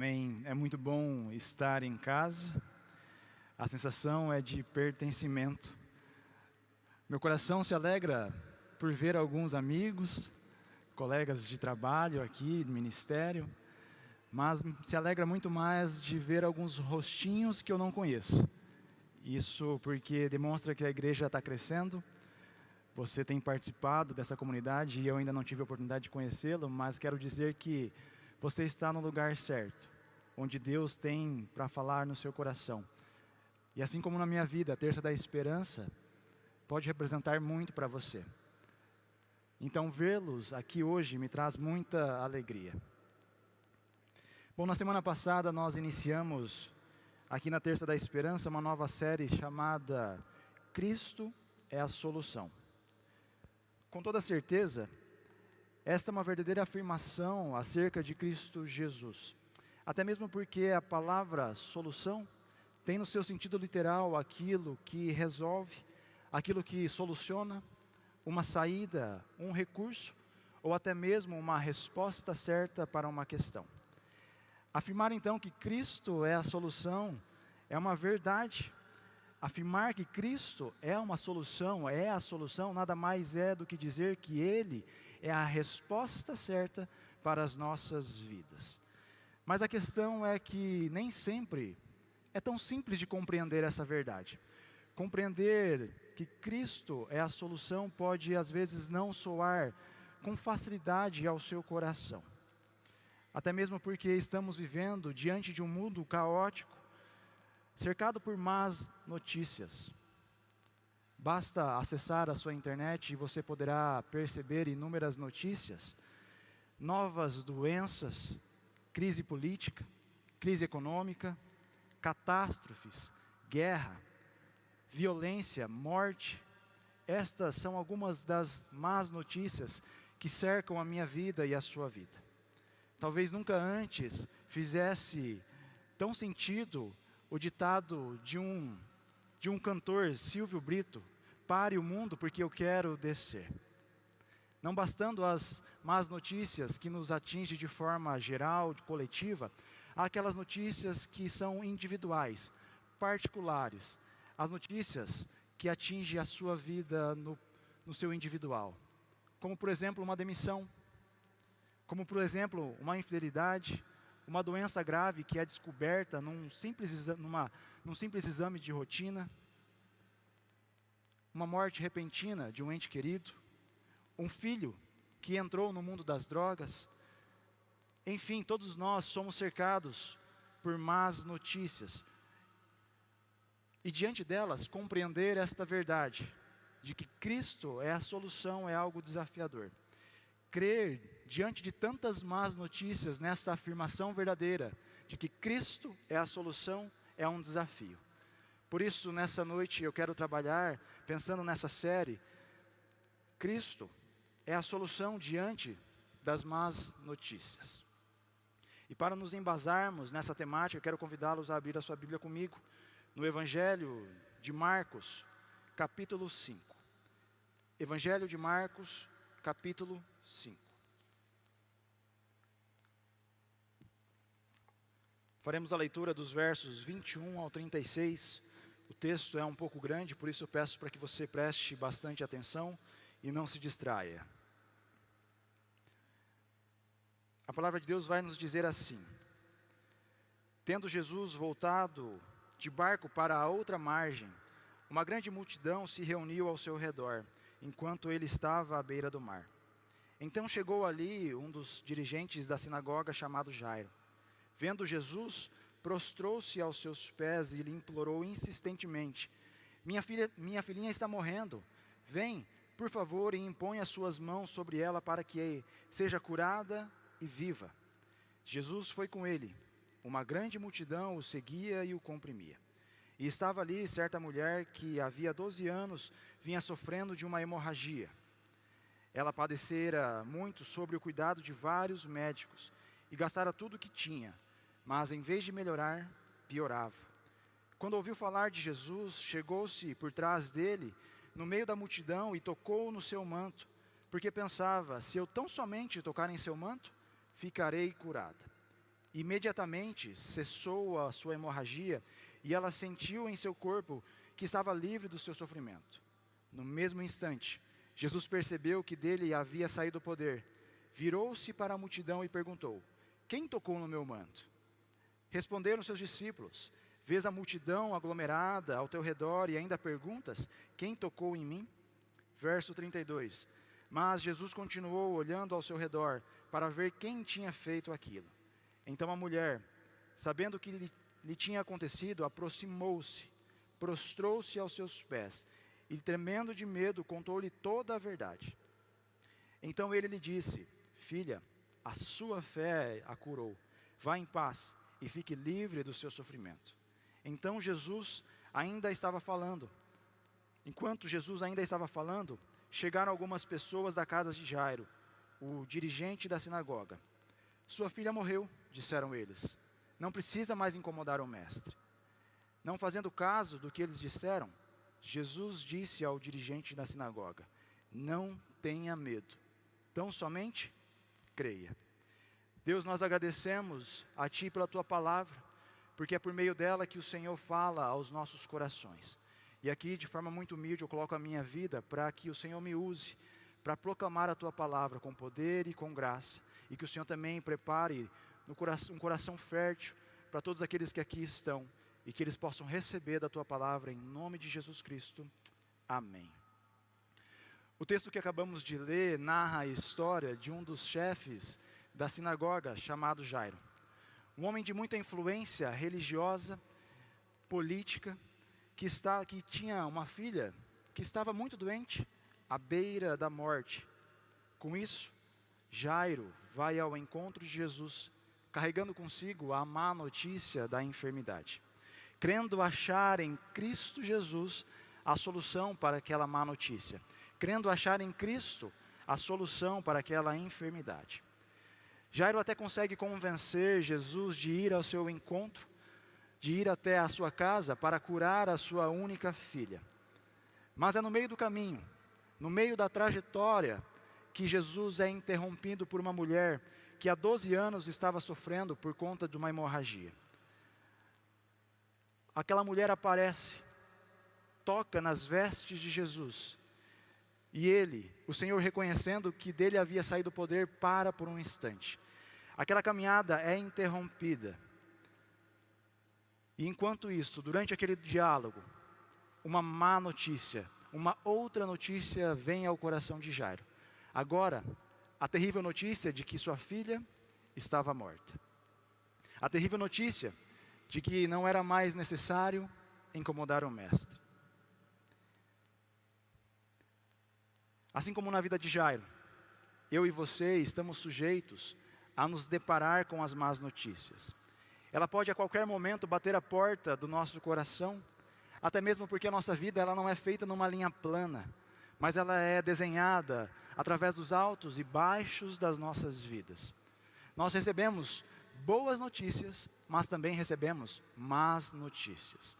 Amém. É muito bom estar em casa. A sensação é de pertencimento. Meu coração se alegra por ver alguns amigos, colegas de trabalho aqui, do ministério, mas se alegra muito mais de ver alguns rostinhos que eu não conheço. Isso porque demonstra que a igreja está crescendo. Você tem participado dessa comunidade e eu ainda não tive a oportunidade de conhecê-lo, mas quero dizer que você está no lugar certo, onde Deus tem para falar no seu coração. E assim como na minha vida, a Terça da Esperança pode representar muito para você. Então, vê-los aqui hoje me traz muita alegria. Bom, na semana passada nós iniciamos aqui na Terça da Esperança uma nova série chamada Cristo é a Solução. Com toda certeza, esta é uma verdadeira afirmação acerca de Cristo Jesus. Até mesmo porque a palavra solução tem no seu sentido literal aquilo que resolve, aquilo que soluciona, uma saída, um recurso, ou até mesmo uma resposta certa para uma questão. Afirmar então que Cristo é a solução é uma verdade. Afirmar que Cristo é uma solução, é a solução, nada mais é do que dizer que Ele é a resposta certa para as nossas vidas. Mas a questão é que nem sempre é tão simples de compreender essa verdade. Compreender que Cristo é a solução pode às vezes não soar com facilidade ao seu coração. Até mesmo porque estamos vivendo diante de um mundo caótico, cercado por más notícias. Basta acessar a sua internet e você poderá perceber inúmeras notícias, novas doenças, crise política, crise econômica, catástrofes, guerra, violência, morte. Estas são algumas das más notícias que cercam a minha vida e a sua vida. Talvez nunca antes fizesse tão sentido o ditado de um cantor, Silvio Brito: pare o mundo porque eu quero descer. Não bastando as más notícias que nos atingem de forma geral, coletiva, há aquelas notícias que são individuais, particulares. As notícias que atingem a sua vida no seu individual. Como, por exemplo, uma demissão. Como, por exemplo, uma infidelidade. Uma doença grave que é descoberta num simples exame de rotina. Uma morte repentina de um ente querido. Um filho que entrou no mundo das drogas. Enfim, todos nós somos cercados por más notícias. E diante delas, compreender esta verdade, de que Cristo é a solução, é algo desafiador. Crer diante de tantas más notícias nessa afirmação verdadeira de que Cristo é a solução é um desafio. Por isso, nessa noite eu quero trabalhar pensando nessa série. Cristo é a solução diante das más notícias. E para nos embasarmos nessa temática, eu quero convidá-los a abrir a sua Bíblia comigo no Evangelho de Marcos, capítulo 5. Evangelho de Marcos, capítulo 5. Faremos a leitura dos versos 21 ao 36. O texto é um pouco grande, por isso eu peço para que você preste bastante atenção e não se distraia. A palavra de Deus vai nos dizer assim: tendo Jesus voltado de barco para a outra margem, uma grande multidão se reuniu ao seu redor, enquanto ele estava à beira do mar. Então chegou ali um dos dirigentes da sinagoga chamado Jairo. Vendo Jesus, prostrou-se aos seus pés e lhe implorou insistentemente: minha filhinha está morrendo. Vem, por favor, e impõe as suas mãos sobre ela para que seja curada e viva. Jesus foi com ele. Uma grande multidão o seguia e o comprimia. E estava ali certa mulher que havia 12 anos vinha sofrendo de uma hemorragia. Ela padecera muito sob o cuidado de vários médicos e gastara tudo o que tinha, mas em vez de melhorar, piorava. Quando ouviu falar de Jesus, chegou-se por trás dele, no meio da multidão, e tocou no seu manto, porque pensava: se eu tão somente tocar em seu manto, ficarei curada. Imediatamente cessou a sua hemorragia e ela sentiu em seu corpo que estava livre do seu sofrimento. No mesmo instante, Jesus percebeu que dele havia saído o poder. Virou-se para a multidão e perguntou: quem tocou no meu manto? Responderam seus discípulos: vês a multidão aglomerada ao teu redor e ainda perguntas: quem tocou em mim? Verso 32. Mas Jesus continuou olhando ao seu redor para ver quem tinha feito aquilo. Então a mulher, sabendo o que lhe tinha acontecido, aproximou-se, prostrou-se aos seus pés e, tremendo de medo, contou-lhe toda a verdade. Então ele lhe disse: filha, a sua fé a curou. Vá em paz e fique livre do seu sofrimento. Então Enquanto Jesus ainda estava falando, chegaram algumas pessoas da casa de Jairo, o dirigente da sinagoga. Sua filha morreu, disseram eles. Não precisa mais incomodar o mestre. Não fazendo caso do que eles disseram, Jesus disse ao dirigente da sinagoga: não tenha medo, tão somente creia. Deus, nós agradecemos a Ti pela Tua palavra, porque é por meio dela que o Senhor fala aos nossos corações. E aqui, de forma muito humilde, eu coloco a minha vida para que o Senhor me use para proclamar a Tua palavra com poder e com graça. E que o Senhor também prepare um coração fértil para todos aqueles que aqui estão e que eles possam receber da Tua palavra em nome de Jesus Cristo. Amém. O texto que acabamos de ler narra a história de um dos chefes da sinagoga chamado Jairo. Um homem de muita influência religiosa, política, que tinha uma filha que estava muito doente, à beira da morte. Com isso, Jairo vai ao encontro de Jesus, carregando consigo a má notícia da enfermidade, crendo achar em Cristo Jesus a solução para aquela má notícia, crendo achar em Cristo a solução para aquela enfermidade. Jairo até consegue convencer Jesus de ir ao seu encontro, de ir até a sua casa para curar a sua única filha. Mas é no meio do caminho, no meio da trajetória, que Jesus é interrompido por uma mulher que há 12 anos estava sofrendo por conta de uma hemorragia. Aquela mulher aparece, toca nas vestes de Jesus, e ele, o Senhor, reconhecendo que dele havia saído o poder, para por um instante. Aquela caminhada é interrompida. E enquanto isto, durante aquele diálogo, uma má notícia, uma outra notícia vem ao coração de Jairo. Agora, a terrível notícia de que sua filha estava morta. A terrível notícia de que não era mais necessário incomodar o mestre. Assim como na vida de Jairo, eu e você estamos sujeitos a nos deparar com as más notícias. Ela pode a qualquer momento bater a porta do nosso coração, até mesmo porque a nossa vida ela não é feita numa linha plana, mas ela é desenhada através dos altos e baixos das nossas vidas. Nós recebemos boas notícias, mas também recebemos más notícias.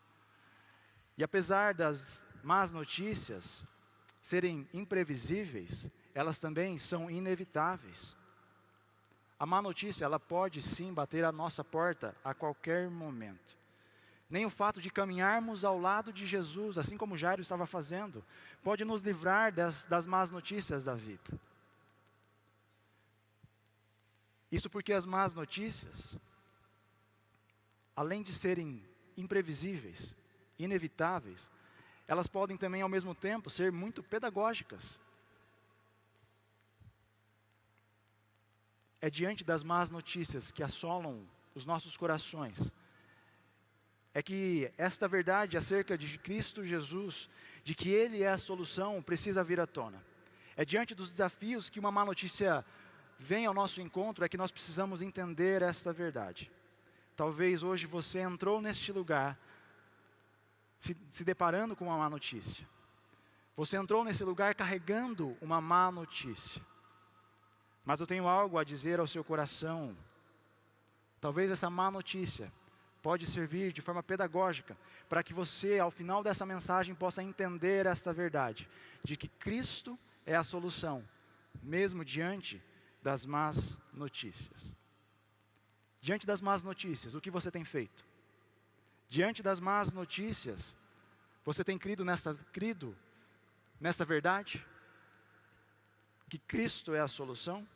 E apesar das más notícias serem imprevisíveis, elas também são inevitáveis. A má notícia, ela pode sim bater a nossa porta a qualquer momento. Nem o fato de caminharmos ao lado de Jesus, assim como Jairo estava fazendo, pode nos livrar das más notícias da vida. Isso porque as más notícias, além de serem imprevisíveis, inevitáveis, elas podem também ao mesmo tempo ser muito pedagógicas. É diante das más notícias que assolam os nossos corações, é que esta verdade acerca de Cristo Jesus, de que Ele é a solução, precisa vir à tona. É diante dos desafios que uma má notícia vem ao nosso encontro, é que nós precisamos entender esta verdade. Talvez hoje você entrou neste lugar, se deparando com uma má notícia. Você entrou nesse lugar carregando uma má notícia. Mas eu tenho algo a dizer ao seu coração. Talvez essa má notícia pode servir de forma pedagógica para que você, ao final dessa mensagem, possa entender esta verdade, de que Cristo é a solução, mesmo diante das más notícias. Diante das más notícias, o que você tem feito? Diante das más notícias, você tem crido nessa verdade? Que Cristo é a solução?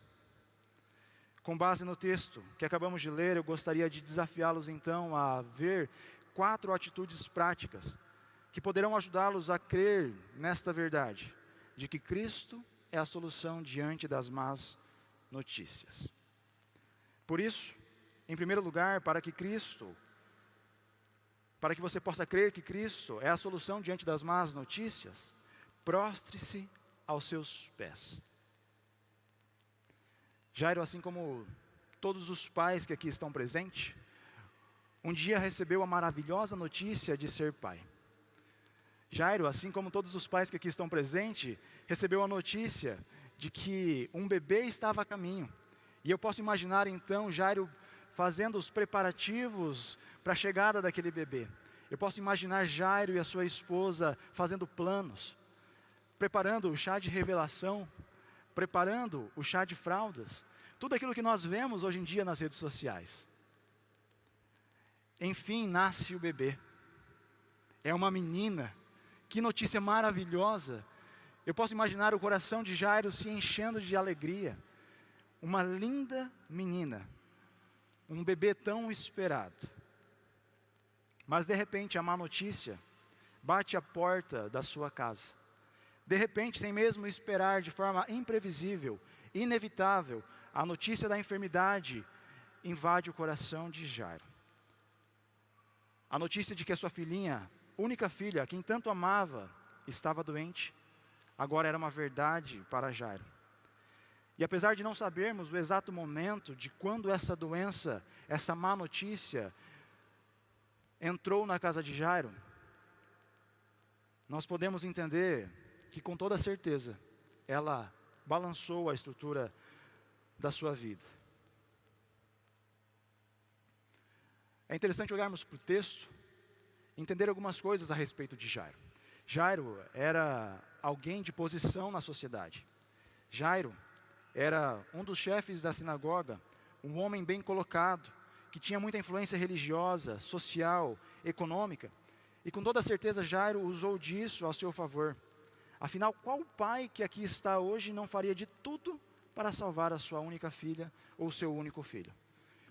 Com base no texto que acabamos de ler, eu gostaria de desafiá-los então a ver 4 atitudes práticas que poderão ajudá-los a crer nesta verdade, de que Cristo é a solução diante das más notícias. Por isso, em primeiro lugar, para que você possa crer que Cristo é a solução diante das más notícias, prostre-se aos seus pés. Jairo, assim como todos os pais que aqui estão presentes, um dia recebeu a maravilhosa notícia de ser pai. Jairo, assim como todos os pais que aqui estão presentes, recebeu a notícia de que um bebê estava a caminho. E eu posso imaginar então Jairo fazendo os preparativos para a chegada daquele bebê. Eu posso imaginar Jairo e a sua esposa fazendo planos, preparando o chá de revelação, preparando o chá de fraldas, tudo aquilo que nós vemos hoje em dia nas redes sociais. Enfim, nasce o bebê. É uma menina. Que notícia maravilhosa. Eu posso imaginar o coração de Jairo se enchendo de alegria. Uma linda menina. Um bebê tão esperado. Mas de repente a má notícia bate à porta da sua casa. De repente, sem mesmo esperar, de forma imprevisível, inevitável, a notícia da enfermidade invade o coração de Jairo. A notícia de que a sua filhinha, única filha, quem tanto amava, estava doente, agora era uma verdade para Jairo. E apesar de não sabermos o exato momento de quando essa doença, essa má notícia, entrou na casa de Jairo, nós podemos entender que com toda certeza, ela balançou a estrutura da sua vida. É interessante olharmos para o texto, entender algumas coisas a respeito de Jairo. Jairo era alguém de posição na sociedade. Jairo era um dos chefes da sinagoga, um homem bem colocado, que tinha muita influência religiosa, social, econômica. E com toda certeza Jairo usou disso ao seu favor. Afinal, qual pai que aqui está hoje não faria de tudo para salvar a sua única filha ou seu único filho?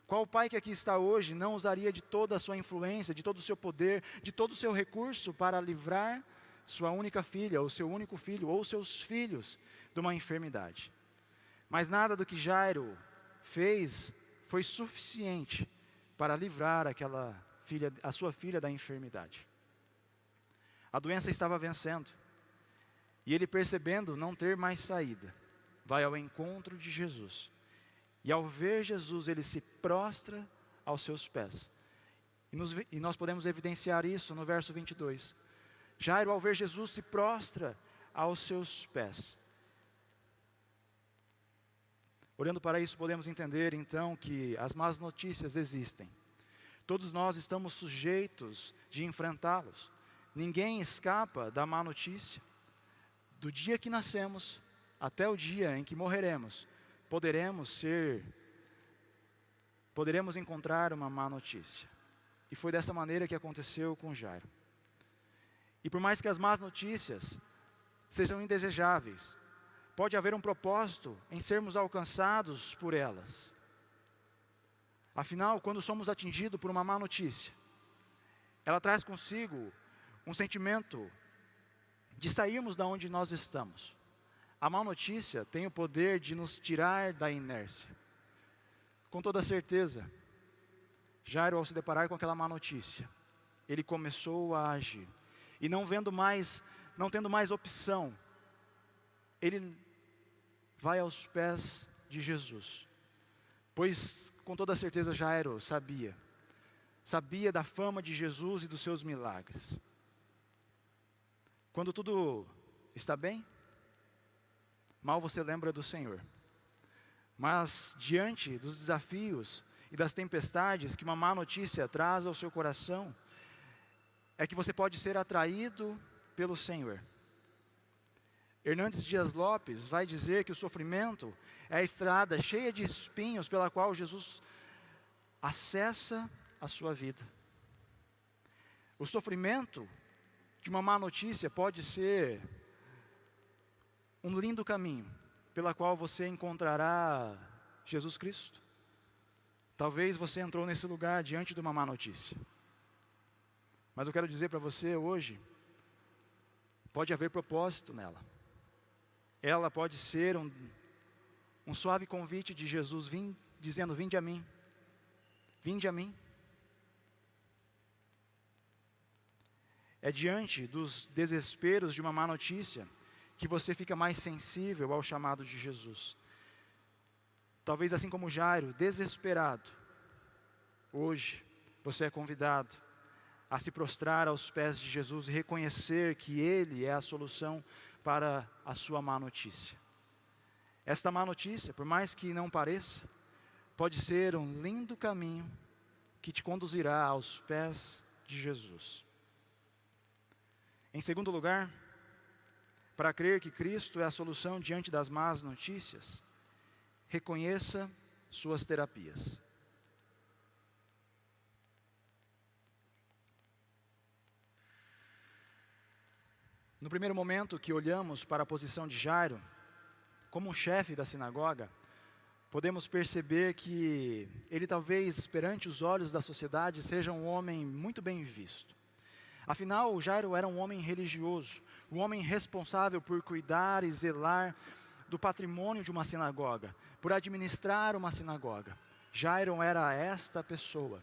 Qual pai que aqui está hoje não usaria de toda a sua influência, de todo o seu poder, de todo o seu recurso para livrar sua única filha, ou seu único filho, ou seus filhos de uma enfermidade? Mas nada do que Jairo fez foi suficiente para livrar a sua filha da enfermidade. A doença estava vencendo. E ele, percebendo não ter mais saída, vai ao encontro de Jesus. E ao ver Jesus, ele se prostra aos seus pés. E nós podemos evidenciar isso no verso 22. Jairo, ao ver Jesus, se prostra aos seus pés. Olhando para isso, podemos entender então que as más notícias existem. Todos nós estamos sujeitos de enfrentá-los. Ninguém escapa da má notícia. Do dia que nascemos até o dia em que morreremos, poderemos encontrar uma má notícia. E foi dessa maneira que aconteceu com Jairo. E por mais que as más notícias sejam indesejáveis, pode haver um propósito em sermos alcançados por elas. Afinal, quando somos atingidos por uma má notícia, ela traz consigo um sentimento de sairmos da onde nós estamos. A má notícia tem o poder de nos tirar da inércia. Com toda certeza, Jairo, ao se deparar com aquela má notícia, ele começou a agir. E não tendo mais opção, ele vai aos pés de Jesus. Pois, com toda certeza, Jairo sabia da fama de Jesus e dos seus milagres. Quando tudo está bem, mal você lembra do Senhor. Mas diante dos desafios e das tempestades que uma má notícia traz ao seu coração, é que você pode ser atraído pelo Senhor. Hernandes Dias Lopes vai dizer que o sofrimento é a estrada cheia de espinhos pela qual Jesus acessa a sua vida. O sofrimento de uma má notícia pode ser um lindo caminho pela qual você encontrará Jesus Cristo. Talvez você entrou nesse lugar diante de uma má notícia. Mas eu quero dizer para você hoje, pode haver propósito nela. Ela pode ser um suave convite de Jesus dizendo: vinde a mim, vinde a mim. É diante dos desesperos de uma má notícia que você fica mais sensível ao chamado de Jesus. Talvez assim como Jairo, desesperado, hoje você é convidado a se prostrar aos pés de Jesus e reconhecer que Ele é a solução para a sua má notícia. Esta má notícia, por mais que não pareça, pode ser um lindo caminho que te conduzirá aos pés de Jesus. Em segundo lugar, para crer que Cristo é a solução diante das más notícias, reconheça suas terapias. No primeiro momento que olhamos para a posição de Jairo, como um chefe da sinagoga, podemos perceber que ele talvez, perante os olhos da sociedade, seja um homem muito bem visto. Afinal, Jairo era um homem religioso, um homem responsável por cuidar e zelar do patrimônio de uma sinagoga, por administrar uma sinagoga. Jairo era esta pessoa.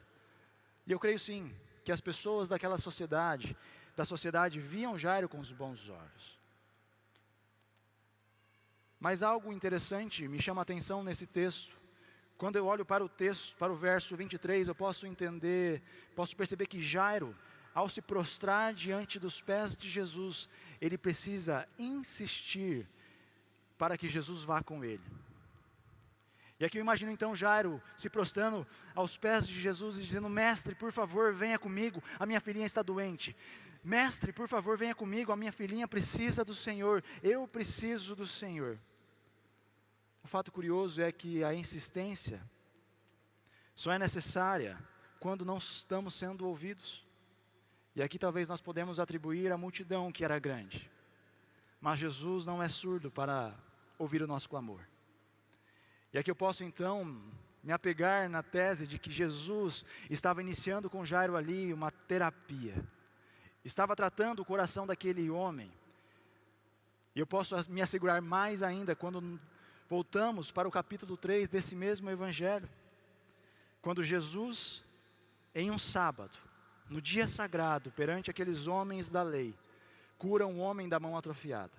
E eu creio sim, que as pessoas da sociedade viam Jairo com os bons olhos. Mas algo interessante me chama a atenção nesse texto. Quando eu olho para o texto, para o verso 23, eu posso perceber que Jairo, ao se prostrar diante dos pés de Jesus, ele precisa insistir para que Jesus vá com ele. E aqui eu imagino então Jairo se prostrando aos pés de Jesus e dizendo: mestre, por favor, venha comigo, a minha filhinha está doente. Mestre, por favor, venha comigo, a minha filhinha precisa do Senhor, eu preciso do Senhor. O fato curioso é que a insistência só é necessária quando não estamos sendo ouvidos. E aqui talvez nós podemos atribuir à multidão que era grande. Mas Jesus não é surdo para ouvir o nosso clamor. E aqui eu posso então me apegar na tese de que Jesus estava iniciando com Jairo ali uma terapia. Estava tratando o coração daquele homem. E eu posso me assegurar mais ainda quando voltamos para o capítulo 3 desse mesmo evangelho. Quando Jesus, em um sábado, no dia sagrado, perante aqueles homens da lei, cura um homem da mão atrofiada.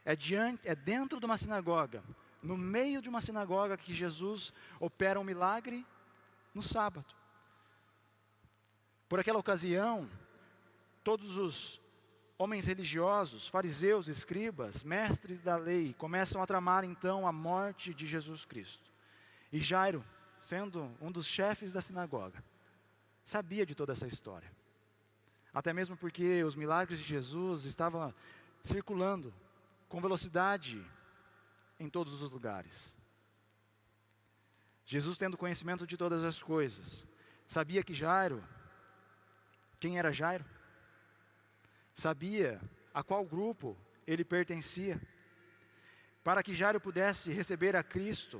É dentro de uma sinagoga, no meio de uma sinagoga, que Jesus opera um milagre no sábado. Por aquela ocasião, todos os homens religiosos, fariseus, escribas, mestres da lei, começam a tramar então a morte de Jesus Cristo. E Jairo, sendo um dos chefes da sinagoga, sabia de toda essa história. Até mesmo porque os milagres de Jesus estavam circulando com velocidade em todos os lugares. Jesus, tendo conhecimento de todas as coisas, sabia que Jairo, quem era Jairo? Sabia a qual grupo ele pertencia. Para que Jairo pudesse receber a Cristo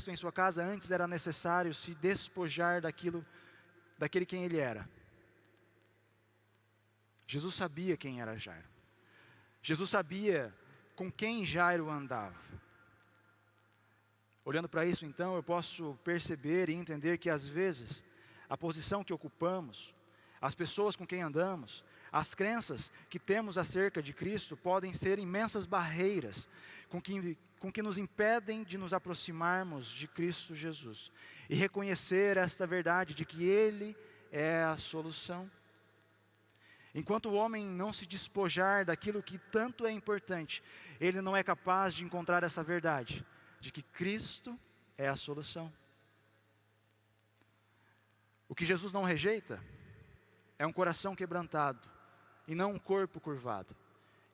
em sua casa, antes era necessário se despojar daquele quem ele era. Jesus sabia quem era Jairo. Jesus sabia com quem Jairo andava. Olhando para isso então, eu posso perceber e entender que às vezes a posição que ocupamos, as pessoas com quem andamos, as crenças que temos acerca de Cristo podem ser imensas barreiras com que nos impedem de nos aproximarmos de Cristo Jesus e reconhecer esta verdade de que Ele é a solução. Enquanto o homem não se despojar daquilo que tanto é importante, ele não é capaz de encontrar essa verdade de que Cristo é a solução. O que Jesus não rejeita é um coração quebrantado e não um corpo curvado.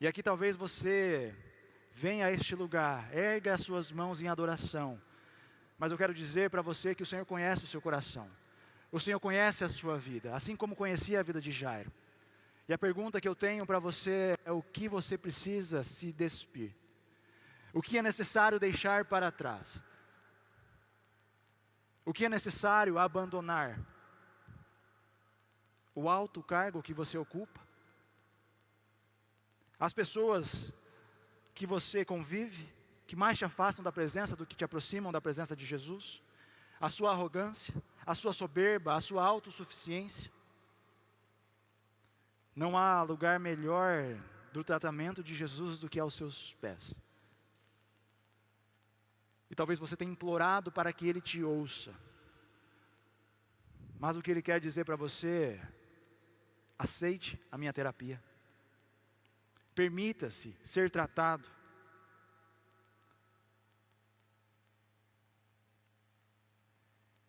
E aqui talvez você venha a este lugar, erga as suas mãos em adoração, Mas eu quero dizer para você que o Senhor conhece o seu coração. O Senhor conhece a sua vida, assim como conhecia a vida de Jairo. E a pergunta que eu tenho para você é: o que você precisa se despir? O que é necessário deixar para trás? O que é necessário abandonar? O alto cargo que você ocupa? As pessoas que você convive, que mais te afastam da presença do que te aproximam da presença de Jesus? A sua arrogância, a sua soberba, a sua autossuficiência? Não há lugar melhor do tratamento de Jesus do que aos seus pés. E talvez você tenha implorado para que Ele te ouça. Mas o que Ele quer dizer para você: aceite a minha terapia. Permita-se ser tratado.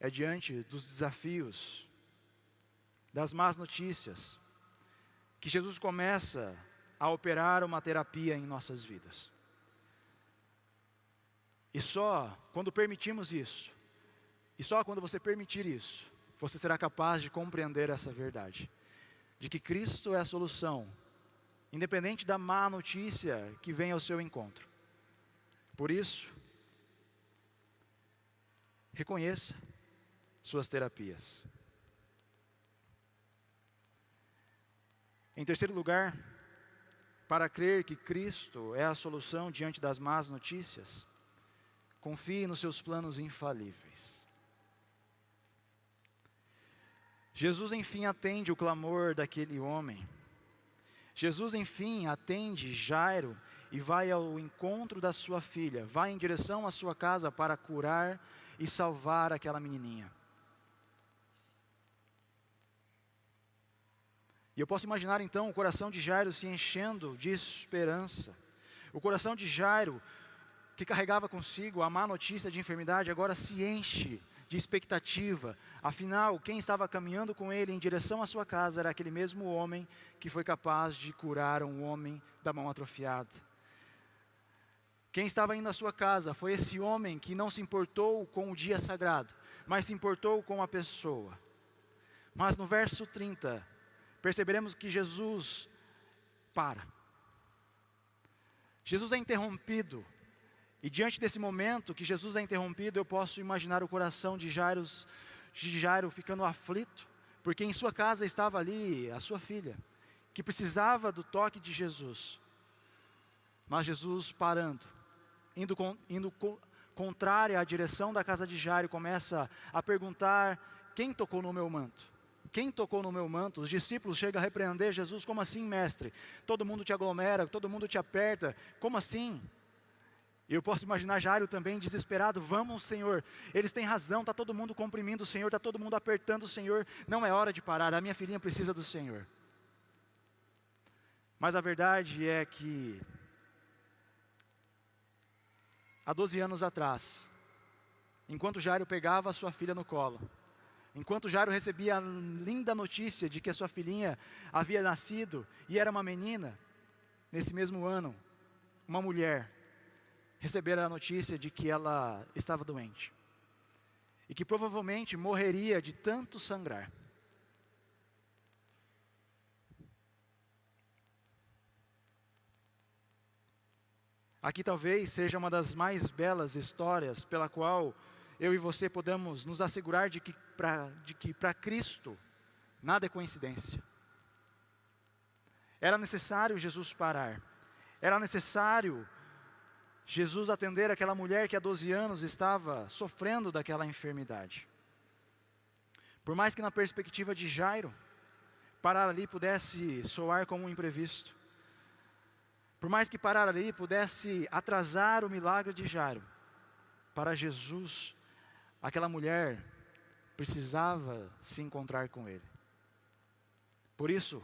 É diante dos desafios, das más notícias, que Jesus começa a operar uma terapia em nossas vidas. E só quando permitimos isso, e só quando você permitir isso, você será capaz de compreender essa verdade, de que Cristo é a solução, independente da má notícia que vem ao seu encontro. Por isso, reconheça suas terapias. Em terceiro lugar, para crer que Cristo é a solução diante das más notícias, confie nos seus planos infalíveis. Jesus enfim atende o clamor daquele homem. Jesus enfim atende Jairo e vai ao encontro da sua filha, vai em direção à sua casa para curar e salvar aquela menininha. E eu posso imaginar então o coração de Jairo se enchendo de esperança. O coração de Jairo, que carregava consigo a má notícia de enfermidade, agora se enche de expectativa. Afinal, quem estava caminhando com ele em direção à sua casa era aquele mesmo homem que foi capaz de curar um homem da mão atrofiada. Quem estava indo à sua casa foi esse homem que não se importou com o dia sagrado, mas se importou com a pessoa. Mas no verso 30, perceberemos que Jesus para. Jesus é interrompido. E diante desse momento que Jesus é interrompido, eu posso imaginar o coração de Jairo ficando aflito, porque em sua casa estava ali a sua filha, que precisava do toque de Jesus. Mas Jesus parando, indo contrária à direção da casa de Jairo, começa a perguntar: quem tocou no meu manto? Quem tocou no meu manto? Os discípulos chegam a repreender Jesus: como assim, mestre? Todo mundo te aglomera, todo mundo te aperta, como assim? Eu posso imaginar Jairo também desesperado: vamos, Senhor, eles têm razão, está todo mundo comprimindo o Senhor, está todo mundo apertando o Senhor, não é hora de parar, a minha filhinha precisa do Senhor. Mas a verdade é que, há 12 anos atrás, enquanto Jairo pegava a sua filha no colo, enquanto Jairo recebia a linda notícia de que a sua filhinha havia nascido e era uma menina, nesse mesmo ano, uma mulher recebera a notícia de que ela estava doente e que provavelmente morreria de tanto sangrar. Aqui talvez seja uma das mais belas histórias pela qual eu e você podemos nos assegurar de que para Cristo nada é coincidência. Era necessário Jesus parar, era necessário Jesus atender aquela mulher que há 12 anos estava sofrendo daquela enfermidade. Por mais que na perspectiva de Jairo, parar ali pudesse soar como um imprevisto, por mais que parar ali pudesse atrasar o milagre de Jairo, para Jesus, aquela mulher precisava se encontrar com ele. Por isso,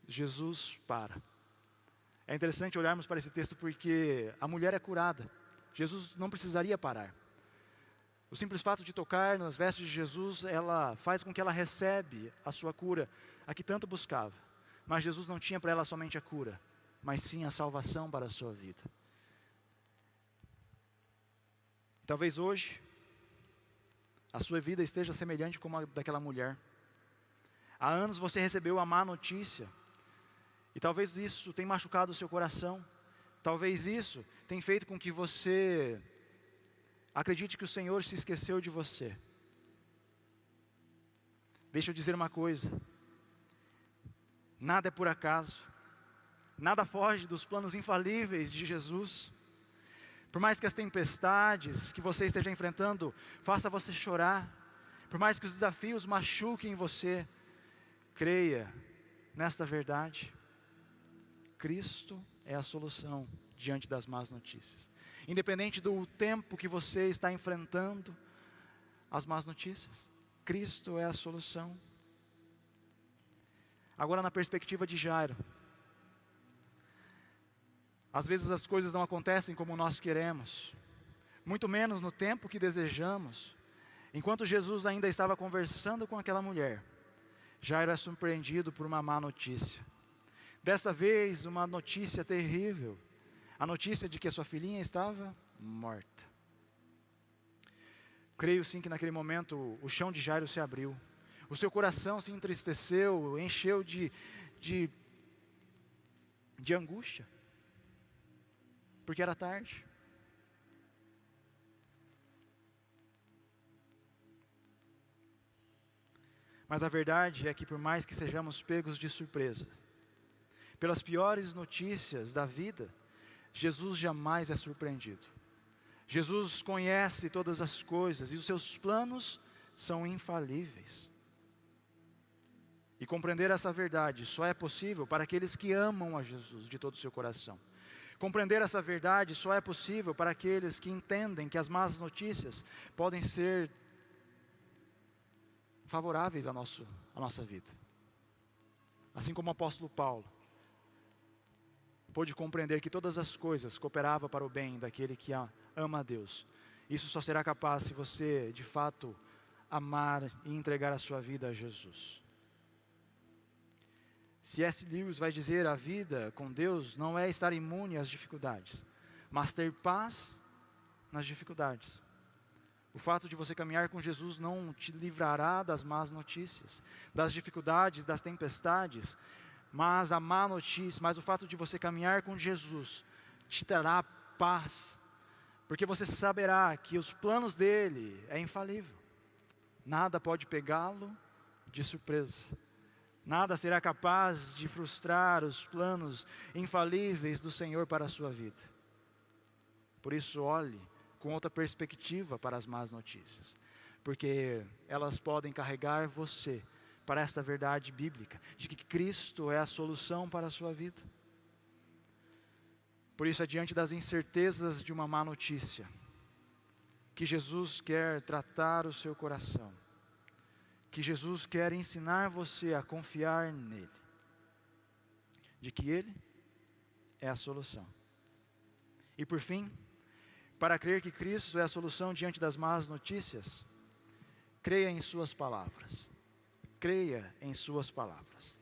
Jesus para. É interessante olharmos para esse texto porque a mulher é curada. Jesus não precisaria parar. O simples fato de tocar nas vestes de Jesus, ela faz com que ela recebe a sua cura, a que tanto buscava. Mas Jesus não tinha para ela somente a cura, mas sim a salvação para a sua vida. Talvez hoje a sua vida esteja semelhante como a daquela mulher. Há anos você recebeu a má notícia, e talvez isso tenha machucado o seu coração. Talvez isso tenha feito com que você acredite que o Senhor se esqueceu de você. Deixa eu dizer uma coisa: nada é por acaso, nada foge dos planos infalíveis de Jesus. Por mais que as tempestades que você esteja enfrentando façam você chorar, por mais que os desafios machuquem você, creia nesta verdade: Cristo é a solução diante das más notícias. Independente do tempo que você está enfrentando as más notícias, Cristo é a solução. Agora, na perspectiva de Jairo, às vezes as coisas não acontecem como nós queremos, muito menos no tempo que desejamos. Enquanto Jesus ainda estava conversando com aquela mulher, Jairo é surpreendido por uma má notícia. Dessa vez, uma notícia terrível, a notícia de que a sua filhinha estava morta. Creio sim que naquele momento o chão de Jairo se abriu, o seu coração se entristeceu, encheu de angústia, porque era tarde. Mas a verdade é que, por mais que sejamos pegos de surpresa pelas piores notícias da vida, Jesus jamais é surpreendido. Jesus conhece todas as coisas e os seus planos são infalíveis. E compreender essa verdade só é possível para aqueles que amam a Jesus de todo o seu coração. Compreender essa verdade só é possível para aqueles que entendem que as más notícias podem ser favoráveis à nossa vida. Assim como o apóstolo Paulo pôde compreender que todas as coisas cooperavam para o bem daquele que ama a Deus. Isso só será capaz se você, de fato, amar e entregar a sua vida a Jesus. C.S. Lewis vai dizer: a vida com Deus não é estar imune às dificuldades, mas ter paz nas dificuldades. O fato de você caminhar com Jesus não te livrará das más notícias, das dificuldades, das tempestades, mas a má notícia, mas o fato de você caminhar com Jesus te trará paz, porque você saberá que os planos dele é infalível. Nada pode pegá-lo de surpresa. Nada será capaz de frustrar os planos infalíveis do Senhor para a sua vida. Por isso, olhe com outra perspectiva para as más notícias, porque elas podem carregar você para esta verdade bíblica, de que Cristo é a solução para a sua vida. Por isso, é diante das incertezas de uma má notícia, que Jesus quer tratar o seu coração, que Jesus quer ensinar você a confiar nele, de que ele é a solução. E por fim, para crer que Cristo é a solução diante das más notícias, creia em suas palavras. Creia em suas palavras.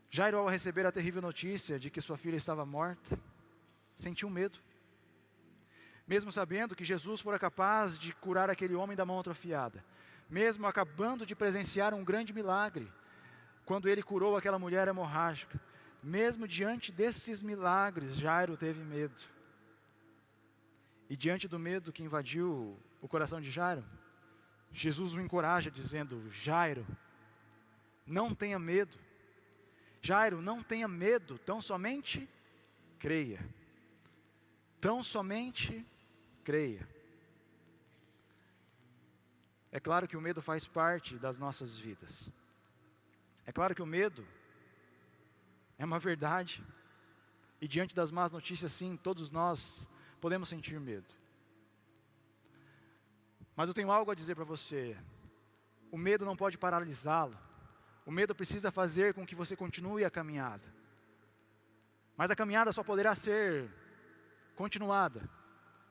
Jairo, ao receber a terrível notícia de que sua filha estava morta, sentiu medo. Mesmo sabendo que Jesus fora capaz de curar aquele homem da mão atrofiada, mesmo acabando de presenciar um grande milagre, quando ele curou aquela mulher hemorrágica, mesmo diante desses milagres, Jairo teve medo. E diante do medo que invadiu o coração de Jairo, Jesus o encoraja dizendo: Jairo, não tenha medo. Jairo, não tenha medo, tão somente creia. Tão somente creia. É claro que o medo faz parte das nossas vidas. É claro que o medo é uma verdade. E diante das más notícias, sim, todos nós podemos sentir medo. Mas eu tenho algo a dizer para você: o medo não pode paralisá-lo. O medo precisa fazer com que você continue a caminhada. Mas a caminhada só poderá ser continuada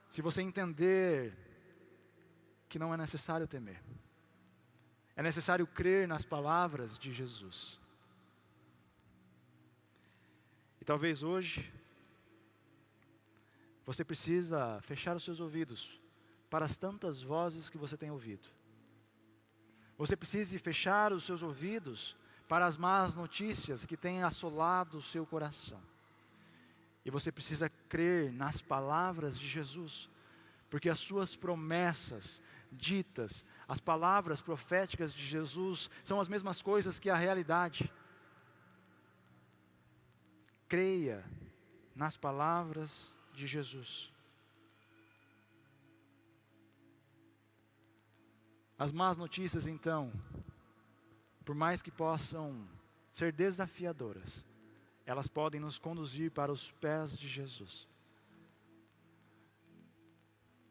se você entender que não é necessário temer. É necessário crer nas palavras de Jesus. E talvez hoje você precisa fechar os seus ouvidos para as tantas vozes que você tem ouvido. Você precisa fechar os seus ouvidos para as más notícias que têm assolado o seu coração. E você precisa crer nas palavras de Jesus, porque as suas promessas ditas, as palavras proféticas de Jesus, são as mesmas coisas que a realidade. Creia nas palavras de Jesus. As más notícias, então, por mais que possam ser desafiadoras, elas podem nos conduzir para os pés de Jesus.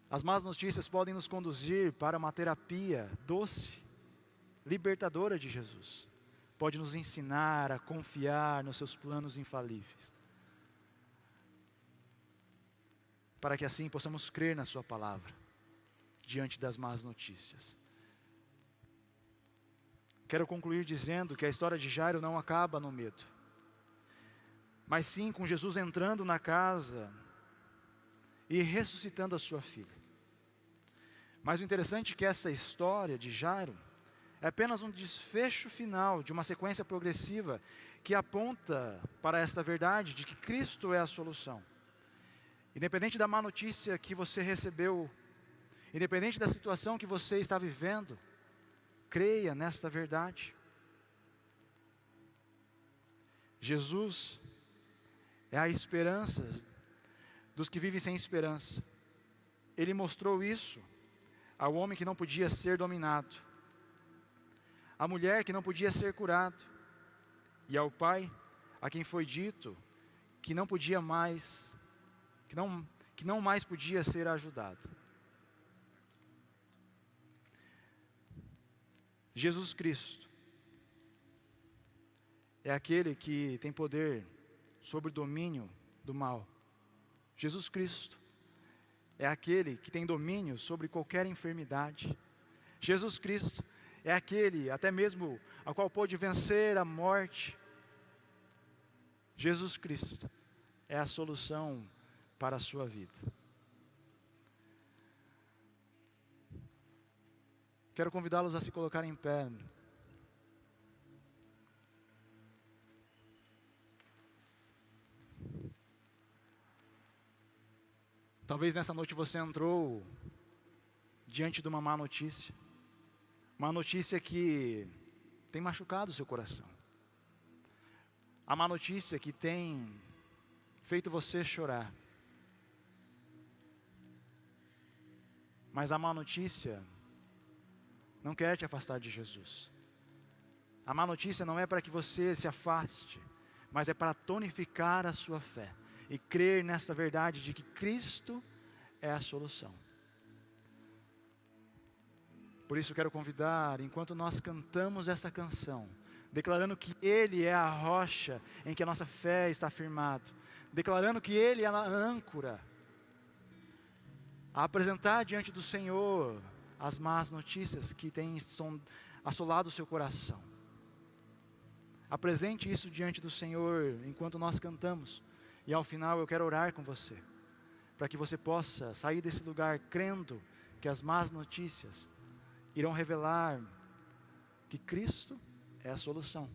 As más notícias podem nos conduzir para uma terapia doce, libertadora de Jesus. Pode nos ensinar a confiar nos seus planos infalíveis, para que assim possamos crer na sua palavra, diante das más notícias. Quero concluir dizendo que a história de Jairo não acaba no medo, mas sim com Jesus entrando na casa e ressuscitando a sua filha. Mas o interessante é que essa história de Jairo é apenas um desfecho final de uma sequência progressiva que aponta para esta verdade de que Cristo é a solução. Independente da má notícia que você recebeu, independente da situação que você está vivendo, creia nesta verdade. Jesus é a esperança dos que vivem sem esperança. Ele mostrou isso ao homem que não podia ser dominado, à mulher que não podia ser curado, e ao pai a quem foi dito que não podia mais, que não mais podia ser ajudado. Jesus Cristo é aquele que tem poder sobre o domínio do mal. Jesus Cristo é aquele que tem domínio sobre qualquer enfermidade. Jesus Cristo é aquele, até mesmo, a qual pode vencer a morte. Jesus Cristo é a solução para a sua vida. Quero convidá-los a se colocarem em pé. Talvez nessa noite você entrou diante de uma má notícia. Uma notícia que tem machucado o seu coração. A má notícia que tem feito você chorar. Mas a má notícia não quer te afastar de Jesus. A má notícia não é para que você se afaste, mas é para tonificar a sua fé e crer nessa verdade de que Cristo é a solução. Por isso quero convidar, enquanto nós cantamos essa canção, declarando que Ele é a rocha em que a nossa fé está firmada, declarando que Ele é a âncora, a apresentar diante do Senhor as más notícias que têm assolado o seu coração. Apresente isso diante do Senhor enquanto nós cantamos. E ao final eu quero orar com você, para que você possa sair desse lugar crendo que as más notícias irão revelar que Cristo é a solução.